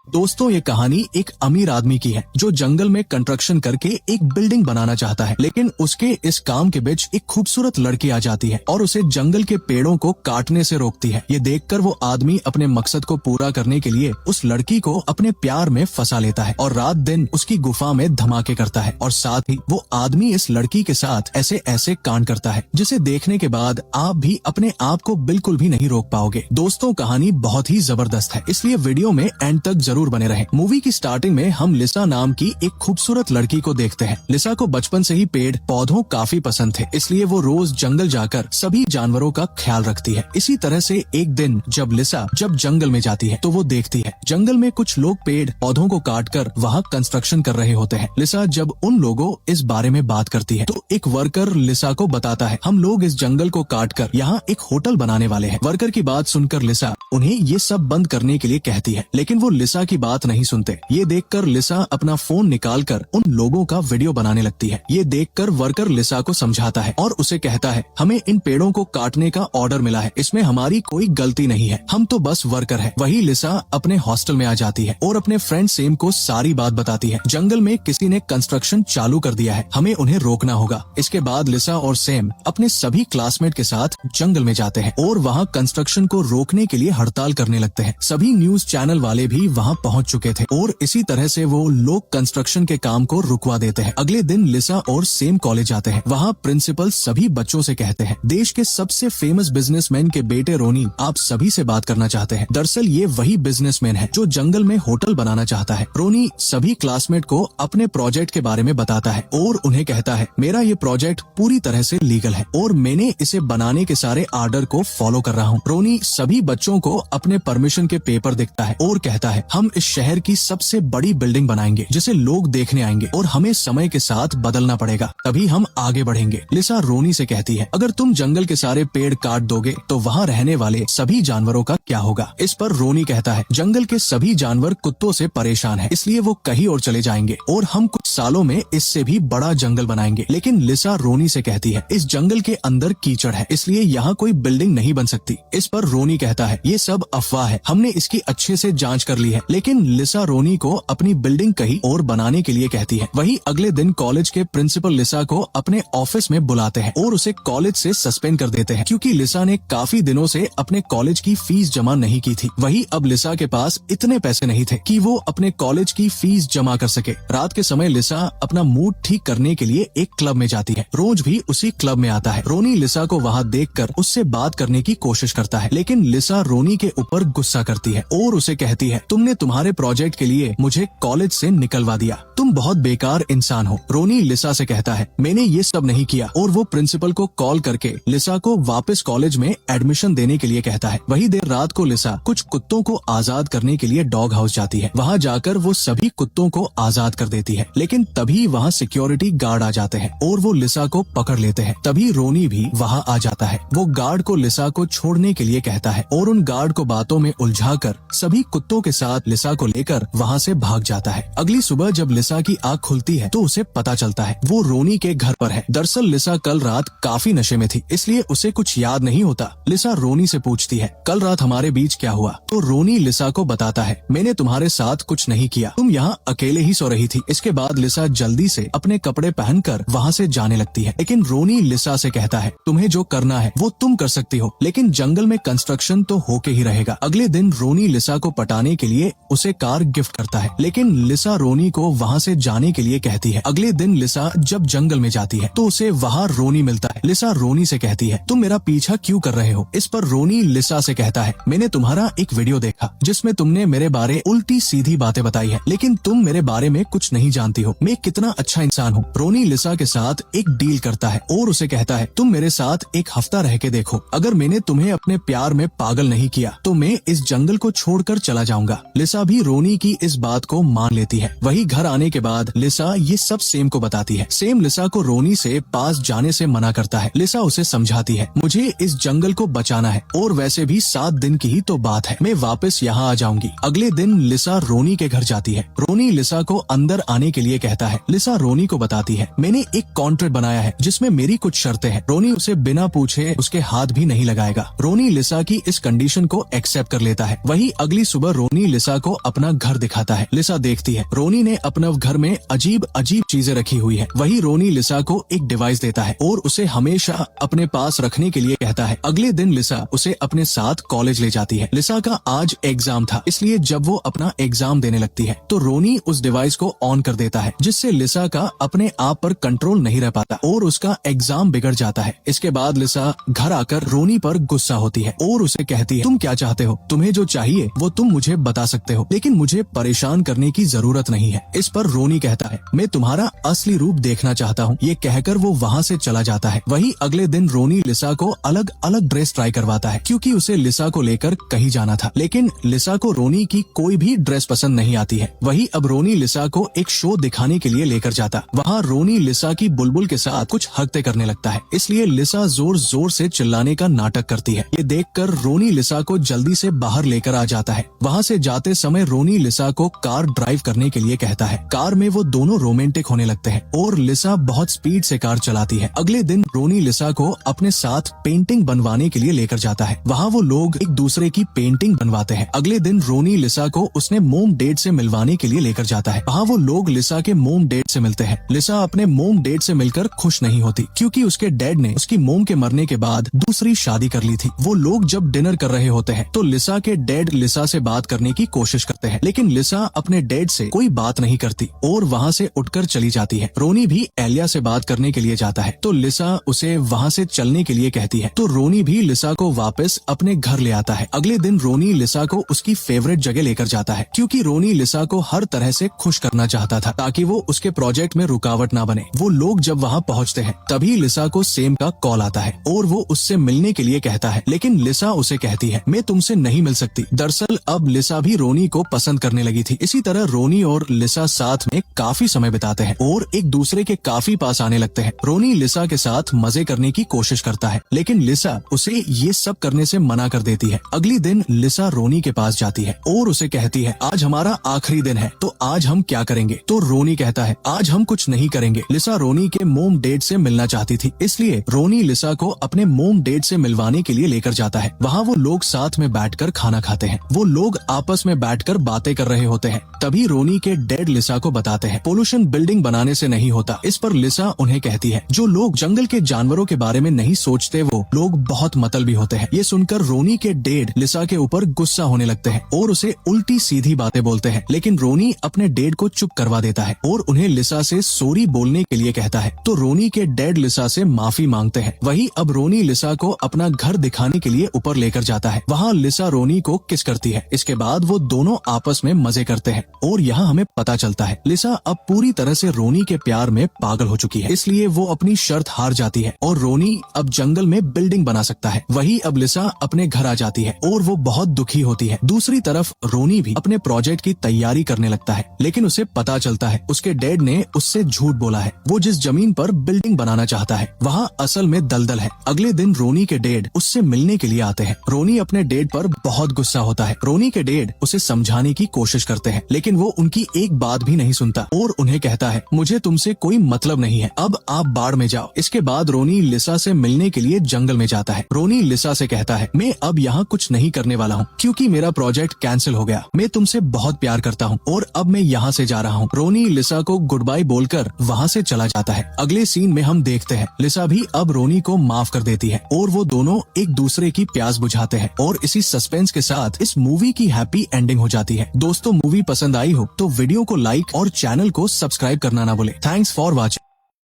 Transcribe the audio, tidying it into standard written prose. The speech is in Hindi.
दोस्तों, ये कहानी एक अमीर आदमी की है जो जंगल में कंस्ट्रक्शन करके एक बिल्डिंग बनाना चाहता है, लेकिन उसके इस काम के बीच एक खूबसूरत लड़की आ जाती है और उसे जंगल के पेड़ों को काटने से रोकती है। ये देखकर वो आदमी अपने मकसद को पूरा करने के लिए उस लड़की को अपने प्यार में फंसा लेता है और रात दिन उसकी गुफा में धमाके करता है। और साथ ही वो आदमी इस लड़की के साथ ऐसे ऐसे कांड करता है जिसे देखने के बाद आप भी अपने आप को बिल्कुल भी नहीं रोक पाओगे। दोस्तों, कहानी बहुत ही जबरदस्त है, इसलिए वीडियो में एंड तक जरूर बने रहें। मूवी की स्टार्टिंग में हम लिसा नाम की एक खूबसूरत लड़की को देखते हैं। लिसा को बचपन से ही पेड़ पौधों काफी पसंद थे, इसलिए वो रोज जंगल जाकर सभी जानवरों का ख्याल रखती है। इसी तरह से एक दिन जब लिसा जंगल में जाती है तो वो देखती है जंगल में कुछ लोग पेड़ पौधों को काटकर वहाँ कंस्ट्रक्शन कर रहे होते हैं। लिसा जब उन लोगों इस बारे में बात करती है तो एक वर्कर लिसा को बताता है, हम लोग इस जंगल को काटकर यहाँ एक होटल बनाने वाले हैं। वर्कर की बात सुनकर लिसा उन्हें ये सब बंद करने के लिए कहती है, लेकिन वो लिसा की बात नहीं सुनते। ये देखकर लिसा अपना फोन निकालकर उन लोगों का वीडियो बनाने लगती है। ये देखकर वर्कर लिसा को समझाता है और उसे कहता है, हमें इन पेड़ों को काटने का ऑर्डर मिला है, इसमें हमारी कोई गलती नहीं है, हम तो बस वर्कर है। वही लिसा अपने हॉस्टल में आ जाती है और अपने फ्रेंड सेम को सारी बात बताती है। जंगल में किसी ने कंस्ट्रक्शन चालू कर दिया है, हमें उन्हें रोकना होगा। इसके बाद लिसा और सेम अपने सभी क्लासमेट के साथ जंगल में जाते हैं और वहाँ कंस्ट्रक्शन को रोकने के लिए हड़ताल करने लगते हैं। सभी न्यूज चैनल वाले भी वहाँ पहुँच चुके थे और इसी तरह से वो लोग कंस्ट्रक्शन के काम को रुकवा देते हैं। अगले दिन लिसा और सेम कॉलेज आते हैं। वहाँ प्रिंसिपल सभी बच्चों से कहते हैं, देश के सबसे फेमस बिजनेसमैन के बेटे रोनी आप सभी से बात करना चाहते हैं। दरअसल ये वही बिजनेसमैन है जो जंगल में होटल बनाना चाहता है। रोनी सभी क्लासमेट को अपने प्रोजेक्ट के बारे में बताता है और उन्हें कहता है, मेरा ये प्रोजेक्ट पूरी तरह से लीगल है और मैंने इसे बनाने के सारे आर्डर को फॉलो कर रहा हूँ। रोनी सभी बच्चों को अपने परमिशन के पेपर दिखता है और कहता है, हम इस शहर की सबसे बड़ी बिल्डिंग बनाएंगे जिसे लोग देखने आएंगे और हमें समय के साथ बदलना पड़ेगा, तभी हम आगे बढ़ेंगे। लिसा रोनी से कहती है, अगर तुम जंगल के सारे पेड़ काट दोगे तो वहाँ रहने वाले सभी जानवरों का क्या होगा? इस पर रोनी कहता है, जंगल के सभी जानवर कुत्तों से परेशान हैं, इसलिए वो कहीं और चले जाएंगे और हम कुछ सालों में इससे भी बड़ा जंगल बनाएंगे। लेकिन लिसा रोनी से कहती है, इस जंगल के अंदर कीचड़ है, इसलिए यहाँ कोई बिल्डिंग नहीं बन सकती। इस पर रोनी कहता है, ये सब अफवाह है, हमने इसकी अच्छे से जांच कर ली है। लेकिन लिसा रोनी को अपनी बिल्डिंग कहीं और बनाने के लिए कहती है। वही अगले दिन कॉलेज के प्रिंसिपल लिसा को अपने ऑफिस में बुलाते हैं और उसे कॉलेज से सस्पेंड कर देते हैं, क्योंकि लिसा ने काफी दिनों से अपने कॉलेज की फीस जमा नहीं की थी। वही अब लिसा के पास इतने पैसे नहीं थे कि वो अपने कॉलेज की फीस जमा कर सके। रात के समय लिसा अपना मूड ठीक करने के लिए एक क्लब में जाती है। रोज भी उसी क्लब में आता है। रोनी लिसा को वहाँ देखकर उससे बात करने की कोशिश करता है, लेकिन लिसा रोनी के ऊपर गुस्सा करती है और उसे कहती है, तुमने तुम्हारे प्रोजेक्ट के लिए मुझे कॉलेज से निकलवा दिया, तुम बहुत बेकार इंसान हो। रोनी लिसा से कहता है, मैंने ये सब नहीं किया और वो प्रिंसिपल को कॉल करके लिसा को वापस कॉलेज में एडमिशन देने के लिए कहता है। वही देर रात को लिसा कुछ कुत्तों को आजाद करने के लिए डॉग हाउस जाती है। वहाँ जाकर वो सभी कुत्तों को आजाद कर देती है, लेकिन तभी वहाँ सिक्योरिटी गार्ड आ जाते हैं और वो लिसा को पकड़ लेते हैं। तभी रोनी भी वहाँ आ जाता है। वो गार्ड को लिसा को छोड़ने के लिए कहता है और उन गार्ड को बातों में उलझाकर सभी कुत्तों के साथ लिसा को लेकर वहाँ से भाग जाता है। अगली सुबह जब लिसा की आँख खुलती है तो उसे पता चलता है वो रोनी के घर पर है। दरअसल लिसा कल रात काफी नशे में थी, इसलिए उसे कुछ याद नहीं होता। लिसा रोनी से पूछती है, कल रात हमारे बीच क्या हुआ? तो रोनी लिसा को बताता है, मैंने तुम्हारे साथ कुछ नहीं किया, तुम यहाँ अकेले ही सो रही थी। इसके बाद लिसा जल्दी से अपने कपड़े पहनकर वहाँ से जाने लगती है, लेकिन रोनी लिसा से कहता है, तुम्हें जो करना है वो तुम कर सकती हो, लेकिन जंगल में कंस्ट्रक्शन तो होके ही रहेगा। अगले दिन रोनी लिसा को पटाने के लिए उसे कार गिफ्ट करता है, लेकिन लिसा रोनी को वहाँ से जाने के लिए कहती है। अगले दिन लिसा जब जंगल में जाती है तो उसे वहाँ रोनी मिलता है। लिसा रोनी से कहती है, तुम मेरा पीछा क्यों कर रहे हो? इस पर रोनी लिसा से कहता है, मैंने तुम्हारा एक वीडियो देखा जिसमें तुमने मेरे बारे उल्टी सीधी बातें बताई है, लेकिन तुम मेरे बारे में कुछ नहीं जानती हो, मैं कितना अच्छा इंसान हूँ। रोनी लिसा के साथ एक डील करता है और उसे कहता है, तुम मेरे साथ एक हफ्ता रह के देखो, अगर मैंने तुम्हें अपने प्यार में पागल नहीं किया तो मैं इस जंगल को छोड़कर चला जाऊंगा। लिसा भी रोनी की इस बात को मान लेती है। वही घर आने के बाद लिसा ये सब सेम को बताती है। सेम लिसा को रोनी से पास जाने से मना करता है। लिसा उसे समझाती है, मुझे इस जंगल को बचाना है और वैसे भी 7 दिन की ही तो बात है, मैं वापस यहाँ आ जाऊंगी। अगले दिन लिसा रोनी के घर जाती है। रोनी लिसा को अंदर आने के लिए कहता है। लिसा रोनी को बताती है, मैंने एक कॉन्ट्रैक्ट बनाया है जिसमें मेरी कुछ शर्तें हैं। रोनी उसे बिना पूछे उसके हाथ भी नहीं लगाएगा। रोनी लिसा की इस कंडीशन को एक्सेप्ट कर लेता है। वही अगली सुबह रोनी लिसा लिसा को अपना घर दिखाता है। लिसा देखती है रोनी ने अपना घर में अजीब अजीब चीजें रखी हुई है। वही रोनी लिसा को एक डिवाइस देता है और उसे हमेशा अपने पास रखने के लिए कहता है। अगले दिन लिसा उसे अपने साथ कॉलेज ले जाती है। लिसा का आज एग्जाम था, इसलिए जब वो अपना एग्जाम देने लगती है तो रोनी उस डिवाइस को ऑन कर देता है, जिससे लिसा का अपने आप पर कंट्रोल नहीं रह पाता और उसका एग्जाम बिगड़ जाता है। इसके बाद लिसा घर आकर रोनी पर गुस्सा होती है और उसे कहती है, तुम क्या चाहते हो? तुम्हें जो चाहिए वो तुम मुझे बता सकते हो, लेकिन मुझे परेशान करने की जरूरत नहीं है। इस पर रोनी कहता है, मैं तुम्हारा असली रूप देखना चाहता हूँ। ये कहकर वो वहाँ से चला जाता है। वही अगले दिन रोनी लिसा को अलग अलग ड्रेस ट्राई करवाता है, क्योंकि उसे लिसा को लेकर कहीं जाना था, लेकिन लिसा को रोनी की कोई भी ड्रेस पसंद नहीं आती है। वही अब रोनी लिसा को एक शो दिखाने के लिए लेकर जाता। वहाँ रोनी लिसा की बुलबुल के साथ कुछ हरकतें करने लगता है, इसलिए लिसा जोर जोर से चिल्लाने का नाटक करती है। ये देखकर रोनी लिसा को जल्दी से बाहर लेकर आ जाता है। वहाँ से जाते समय रोनी लिसा को कार ड्राइव करने के लिए कहता है। कार में वो दोनों रोमांटिक होने लगते हैं और लिसा बहुत स्पीड से कार चलाती है। अगले दिन रोनी लिसा को अपने साथ पेंटिंग बनवाने के लिए लेकर जाता है। वहाँ वो लोग एक दूसरे की पेंटिंग बनवाते हैं। अगले दिन रोनी लिसा को उसने मोम डेड से मिलवाने के लिए लेकर जाता है। वहाँ वो लोग लिसा के मोम डेड से मिलते हैं। लिसा अपने मोम डेड से मिलकर खुश नहीं होती, क्योंकि उसके डैड ने उसकी मोम के मरने के बाद दूसरी शादी कर ली थी। वो लोग जब डिनर कर रहे होते हैं तो लिसा के डैड लिसा से बात करने की कोशिश करते हैं, लेकिन लिसा अपने डैड से कोई बात नहीं करती और वहाँ से उठकर चली जाती है। रोनी भी एलिया से बात करने के लिए जाता है तो लिसा उसे वहाँ से चलने के लिए कहती है, तो रोनी भी लिसा को वापस अपने घर ले आता है। अगले दिन रोनी लिसा को उसकी फेवरेट जगह लेकर जाता है, क्योंकि रोनी लिसा को हर तरह से खुश करना चाहता था ताकि वो उसके प्रोजेक्ट में रुकावट ना बने। वो लोग जब वहाँ पहुँचते हैं तभी लिसा को सेम का कॉल आता है और वो उससे मिलने के लिए कहता है, लेकिन लिसा उसे कहती है, मैं तुमसे नहीं मिल सकती। दरअसल अब लिसा भी रोनी को पसंद करने लगी थी। इसी तरह रोनी और लिसा साथ में काफी समय बिताते हैं और एक दूसरे के काफी पास आने लगते हैं। रोनी लिसा के साथ मजे करने की कोशिश करता है, लेकिन लिसा उसे ये सब करने से मना कर देती है। अगली दिन लिसा रोनी के पास जाती है और उसे कहती है, आज हमारा आखिरी दिन है, तो आज हम क्या करेंगे? तो रोनी कहता है, आज हम कुछ नहीं करेंगे। लिसा रोनी के मोम डेड से मिलना चाहती थी, इसलिए रोनी लिसा को अपने मोम डेड से मिलवाने के लिए लेकर जाता है। वहाँ वो लोग साथ में बैठकर खाना खाते हैं। वो लोग आपस में बैठकर बातें कर रहे होते हैं। तभी रोनी के डैड लिसा को बताते हैं, पोल्यूशन बिल्डिंग बनाने से नहीं होता। इस पर लिसा उन्हें कहती है, जो लोग जंगल के जानवरों के बारे में नहीं सोचते वो लोग बहुत मतलबी होते हैं। ये सुनकर रोनी के डैड लिसा के ऊपर गुस्सा होने लगते हैं और उसे उल्टी सीधी बातें बोलते हैं, लेकिन रोनी अपने डैड को चुप करवा देता है और उन्हें लिसा से सॉरी बोलने के लिए कहता है। तो रोनी के डैड लिसा से माफी मांगते हैं। वही अब रोनी लिसा को अपना घर दिखाने के लिए ऊपर लेकर जाता है। वहाँ लिसा रोनी को किस करती है। इसके बाद वो दोनों आपस में मजे करते हैं और यहाँ हमें पता चलता है लिसा अब पूरी तरह से रोनी के प्यार में पागल हो चुकी है, इसलिए वो अपनी शर्त हार जाती है और रोनी अब जंगल में बिल्डिंग बना सकता है। वही अब लिसा अपने घर आ जाती है और वो बहुत दुखी होती है। दूसरी तरफ रोनी भी अपने प्रोजेक्ट की तैयारी करने लगता है, लेकिन उसे पता चलता है उसके डैड ने उससे झूठ बोला है। वो जिस जमीन पर बिल्डिंग बनाना चाहता है वहाँ असल में दलदल है। अगले दिन रोनी के डैड उससे मिलने के लिए आते हैं। रोनी अपने डैड पर बहुत गुस्सा होता है। रोनी के डैड उसे समझाने की कोशिश करते हैं, लेकिन वो उनकी एक बात भी नहीं सुनता और उन्हें कहता है, मुझे तुमसे कोई मतलब नहीं है, अब आप बाढ़ में जाओ। इसके बाद रोनी लिसा से मिलने के लिए जंगल में जाता है। रोनी लिसा से कहता है, मैं अब यहाँ कुछ नहीं करने वाला हूँ, क्योंकि मेरा प्रोजेक्ट कैंसिल हो गया। मैं तुमसे बहुत प्यार करता हूँ और अब मैं यहाँ से जा रहा हूँ। रोनी लिसा को गुड बाय बोलकर वहाँ से चला जाता है। अगले सीन में हम देखते हैं लिसा भी अब रोनी को माफ कर देती है और वो दोनों एक दूसरे की प्यास बुझाते हैं और इसी सस्पेंस के साथ इस मूवी की हैप्पी एंडिंग हो जाती है। दोस्तों, मूवी पसंद आई हो तो वीडियो को लाइक और चैनल को सब्सक्राइब करना ना भूले। Thanks for watching.